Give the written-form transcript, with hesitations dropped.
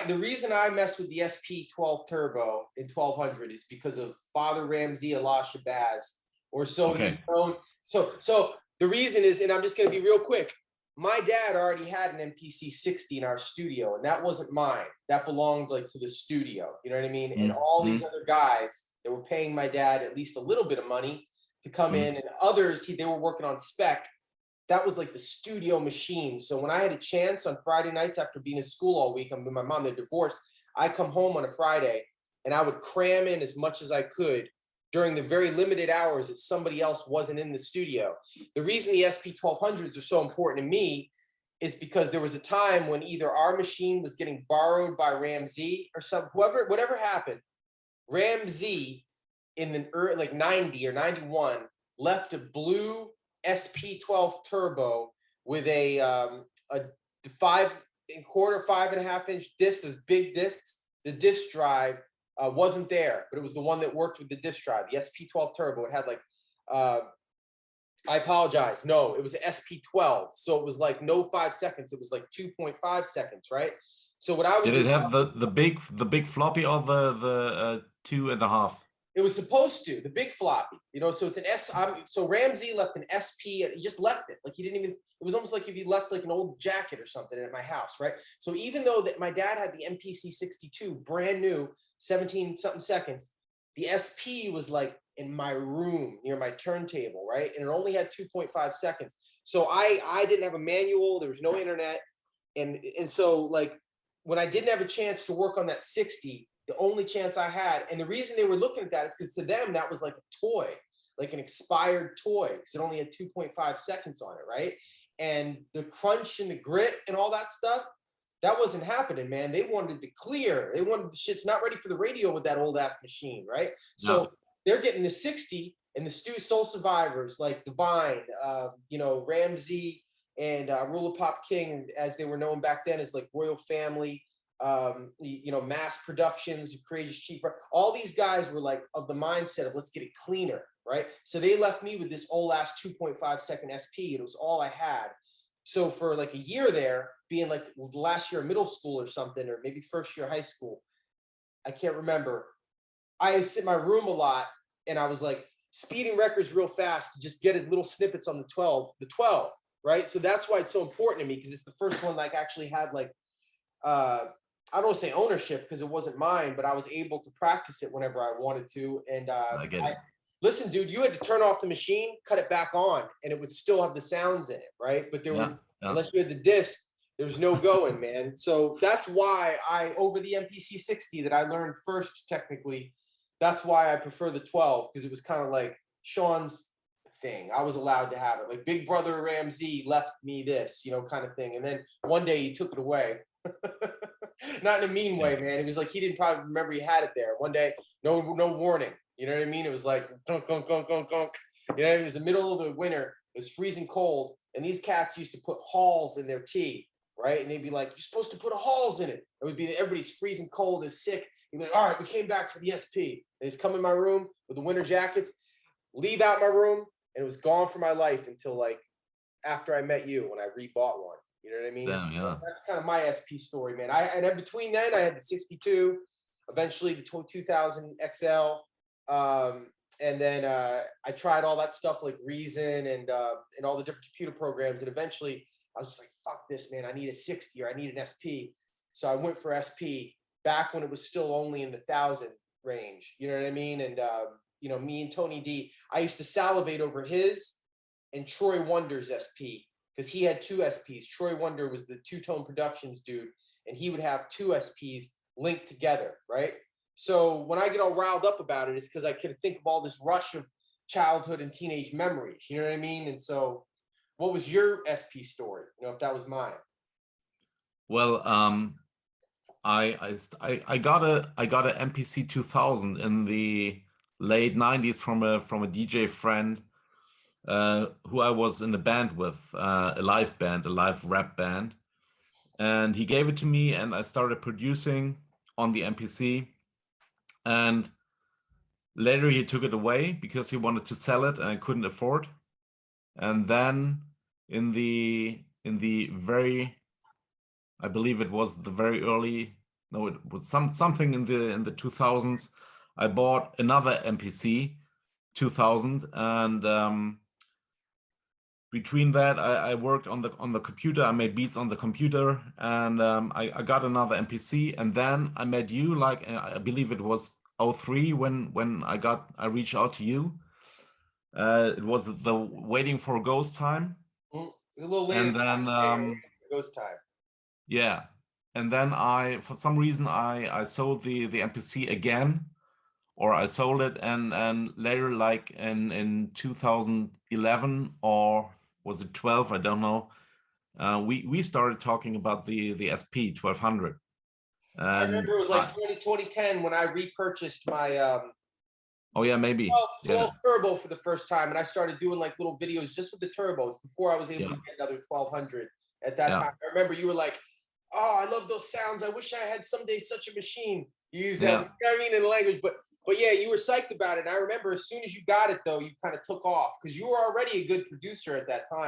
the reason I mess with the SP-12 Turbo in 1200 is because of Father Ramsey Allah Shabazz, or so he's known. So the reason is, and I'm just going to be real quick. My dad already had an MPC 60 in our studio, and that wasn't mine. That belonged like to the studio. You know what I mean? And all these other guys that were paying my dad at least a little bit of money to come in, and others, they were working on spec. That was like the studio machine. So when I had a chance on Friday nights after being in school all week, I'm with my mom, they're divorced. I come home on a Friday and I would cram in as much as I could during the very limited hours that somebody else wasn't in the studio. The reason the SP-1200s are so important to me is because there was a time when either our machine was getting borrowed by Ramsey or whatever happened. Ramsey in the early, like 90 or 91 left a blue SP-12 Turbo with a 5 1/4, 5.5 inch disc, those big discs. The disc drive wasn't there, but it was the one that worked with the disc drive, the SP-12 Turbo. It had like, I apologize. No, it was an SP-12. So it was like no 5 seconds. It was like 2.5 seconds, right? So what I would do. Did it have the big floppy or the 2.5? It was supposed to, the big floppy, you know, so it's an so Ramsey left an SP, he just left it. Like he didn't even, it was almost like if he left like an old jacket or something at my house, right? So even though that my dad had the MPC 62, brand new, 17 something seconds, the SP was like in my room near my turntable, right? And it only had 2.5 seconds. So I didn't have a manual, there was no internet. And so like when I didn't have a chance to work on that 60, the only chance I had, and the reason they were looking at that is because to them, that was like a toy, like an expired toy, because it only had 2.5 seconds on it, right? And the crunch and the grit and all that stuff, that wasn't happening, man. They wanted the clear. They wanted the shit's not ready for the radio with that old ass machine, right? So they're getting the 60 and the Soul Survivors like Divine, you know, Ramsey and Ruler Pop King, as they were known back then, as like Royal Family, you know, Mass Productions, Courageous Chief. All these guys were like of the mindset of let's get it cleaner, right? So they left me with this old ass 2.5 second SP, and it was all I had. So for like a year there, being like the last year of middle school or something, or maybe first year of high school, I can't remember. I sit in my room a lot, and I was like speeding records real fast to just get little snippets on the 12, right? So that's why it's so important to me, because it's the first one like actually had like I don't want to say ownership because it wasn't mine, but I was able to practice it whenever I wanted to. And I get it. Listen, dude, you had to turn off the machine, cut it back on, and it would still have the sounds in it, right? But there were, unless you had the disc, there was no going, man. So that's why over the MPC 60 that I learned first, technically, that's why I prefer the 12, because it was kind of like Shawn's thing. I was allowed to have it. Like Big Brother Ramsey left me this, you know, kind of thing. And then one day he took it away. Not in a mean way, man. It was like he didn't probably remember he had it there. One day, no warning. You know what I mean? It was like gunk, gunk, gunk, gunk, gunk. You know, it was the middle of the winter. It was freezing cold, and these cats used to put Halls in their tea, right? And they'd be like, "You're supposed to put a Halls in it." It would be everybody's freezing cold, is sick. He'd be like, "All right, we came back for the SP." And he's come in my room with the winter jackets, leave out my room, and it was gone for my life until like after I met you when I rebought one. You know what I mean? Damn, yeah. That's kind of my SP story, man. And then between then, I had the 62, eventually the 2000 XL, and then I tried all that stuff like Reason and all the different computer programs, and eventually I was just like, "Fuck this, man! I need a 60 or I need an SP." So I went for SP back when it was still only in the 1,000 range. You know what I mean? And you know, me and Tony D, I used to salivate over his and Troy Wonder's SP. Because he had 2 SPs. Troy Wonder was the Two-Tone Productions dude, and he would have 2 SPs linked together, right? So when I get all riled up about it, it's because I could think of all this rush of childhood and teenage memories. You know what I mean? And so, what was your SP story? You know, if that was mine. Well, I got a MPC 2000 in the late 90s from a DJ friend. Who I was in a band with, a live rap band. And he gave it to me and I started producing on the MPC. And later he took it away because he wanted to sell it and I couldn't afford. And then in the very, I believe it was the very early no, it was something in the 2000s. I bought another MPC 2000, and between that, I worked on the computer. I made beats on the computer, and I got another MPC, and then I met you. Like I believe it was '03 when I reached out to you. It was the Waiting for a Ghost time, Mm, it's a little later and than that. then Yeah, ghost time. yeah, and then for some reason I sold the MPC again, or I sold it, and later, like in 2011, or was it 12? I don't know. We started talking about the SP-1200, I and remember it was like 2010 when I repurchased my oh yeah, maybe, 12 yeah, turbo for the first time, and I started doing like little videos just with the turbos before I was able yeah, to get another 1200 at that yeah, time. I remember you were like, "Oh, I love those sounds. I wish I had someday such a machine." You use that, you yeah. know what I mean, in the language, but yeah, you were psyched about it. And I remember as soon as you got it, though, you kind of took off because you were already a good producer at that time.